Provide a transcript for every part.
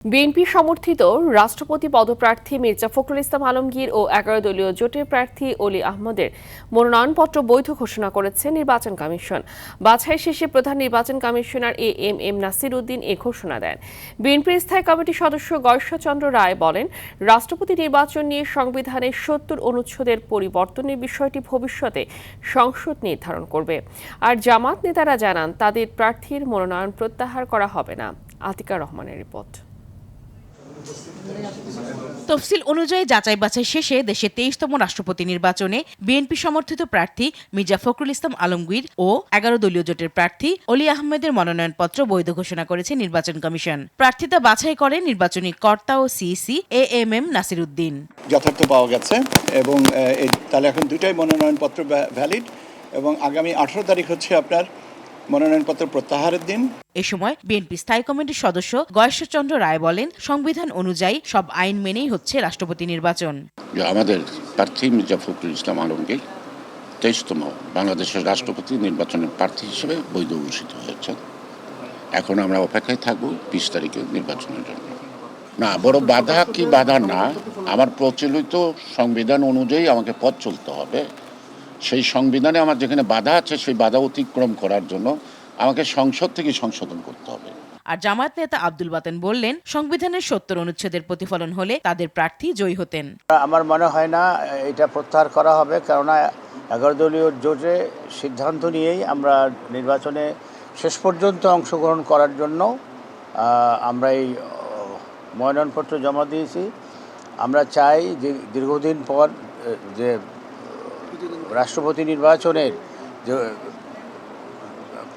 BNP সমর্থিত রাষ্ট্রপতি পদপ্রার্থী মির্জা ফখরুল ইসলাম আলমগীর ও 11 দলীয় জোটের প্রার্থী অলি আহমদের মনোনয়নপত্র বৈধ ঘোষণা করেছে নির্বাচন কমিশন। বাছাই শেষে প্রধান নির্বাচন কমিশনার এম নাসির উদ্দিন এ ঘোষণা দেন। বিএনপির স্থায়ী কমিটির সদস্য গয়েশ্বরচন্দ্র রায় বলেন, রাষ্ট্রপতি নির্বাচন নিয়ে সংবিধানের 70 অনুচ্ছেদের পরিবর্তনের বিষয়টি ভবিষ্যতে সংসদ নির্ধারণ করবে। আর জামাত নেতারা জানান, তাদের প্রার্থীর মনোনয়ন প্রত্যাহার করা হবে না। আতিকা রহমানের রিপোর্ট। তফসিল অনুযায়ী যাচাই বাছাই শেষে দেশে 23তম রাষ্ট্রপতি নির্বাচনে বিএনপি সমর্থিত প্রার্থী মির্জা ফখরুল ইসলাম আলমগীর ও 11 দলীয় জোটের প্রার্থী অলি আহমেদের মনোনয়নপত্র বৈধ ঘোষণা করেছে নির্বাচন কমিশন। প্রার্থিতা বাছাই করে নির্বাচনী কর্তা ও সিইসি এম নাসির উদ্দিন। যথার্থ পাওয়া গেছে এবং তাহলে এখন দুটাই মনোনয়নপত্র ভ্যালিড এবং আগামী 18 তারিখ হচ্ছে আপনার মনোনয়নপত্র প্রত্যাহারের দিন। এ সময় বিএনপি স্থায়ী কমিটির সদস্য গয়েশ্বরচন্দ্র রায় বলেন, সংবিধান অনুযায়ী সব আইন মেনেই হচ্ছে রাষ্ট্রপতি নির্বাচন। আমাদের প্রার্থী মির্জা ফখরুল ইসলাম আলমগীর 23তম বাংলাদেশের রাষ্ট্রপতি নির্বাচনের প্রার্থী হিসেবে বৈধ ঘোষিত হয়েছে। এখন আমরা অপেক্ষায় থাকব 20 তারিখে নির্বাচনের জন্য। না, বড় বাধা কি বাধা না, আমার প্রচলিত সংবিধান অনুযায়ী আমাকে পথ চলতে হবে। সেই সংবিধানে আমার যেখানে বাধা আছে সেই বাধা অতিক্রম করার জন্য আমাকে সংসদ থেকে সংশোধন করতে হবে। আর জামায়াত নেতা আব্দুল বাতেন বললেন, সংবিধানের 70 অনুচ্ছেদের প্রতিফলন হলে তাদের প্রার্থী জয়ী হতেন। আমার মনে হয় না এটা প্রত্যাহার করা হবে, কেননা 11 দলীয় জোটে সিদ্ধান্ত নিয়েই আমরা নির্বাচনে শেষ পর্যন্ত অংশগ্রহণ করার জন্য আমরা এই মনোনয়নপত্র জমা দিয়েছি। আমরা চাই যে দীর্ঘদিন পর যে রাষ্ট্রপতি নির্বাচনের যে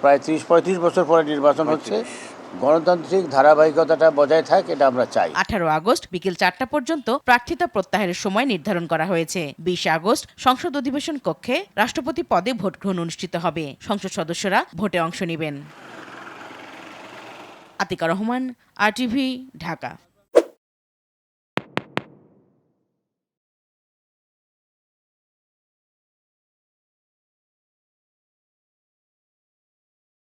প্রায় 30-35 বছর পরে নির্বাচন হচ্ছে, গণতান্ত্রিক ধারাবাহিকতাটা বজায় থাকে, এটা আমরা চাই। 18 আগস্ট বিকেল 4টা পর্যন্ত প্রার্থিতা প্রত্যাহারের সময় নির্ধারণ করা হয়েছে। 20 আগস্ট সংসদ অধিবেশন কক্ষে রাষ্ট্রপতি পদে ভোট গ্রহণ অনুষ্ঠিত হবে। সংসদ সদস্যরা ভোটে অংশ নেবেন। আতিকা রহমান, RTV, ঢাকা।